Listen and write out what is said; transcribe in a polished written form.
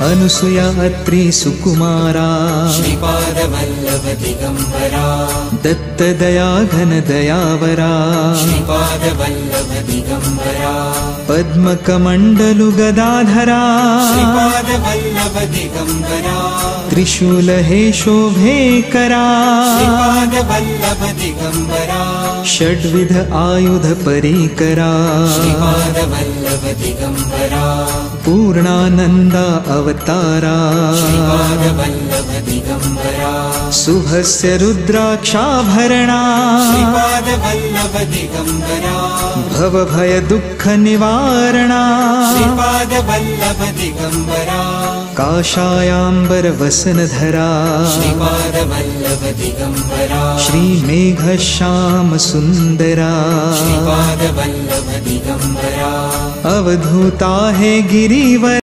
अनुसुया अत्रि सुकुमारा श्रीपादवल्लभ दिगंबरा दत्तदया घन दयावरा श्रीपादवल्लभ दिगंबरा पद्मकमण्डलु गदाधरा श्रीपादवल्लभ दिगंबरा त्रिशूल हे शोभेकरा श्रीपादवल्लभ दिगंबरा षड्विध आयुध परीकरा श्रीपादवल्लभ दिगंबरा पूर्णानन्दा अवतारा श्रीपादवल्लभ दिगंबरा शुभस्य रुद्राक्षाभरणा श्रीपादवल्लभ दिगंबरा भवभय दुःख निवारणा श्रीपादवल्लभ दिगंबरा काषायाम्बर वसनधरा श्रीपादवल्लभ दिगंबरा श्रीमेघश्याम सुन्दरा श्रीपादवल्लभ दिगंबरा अवधूता हे गिरिवर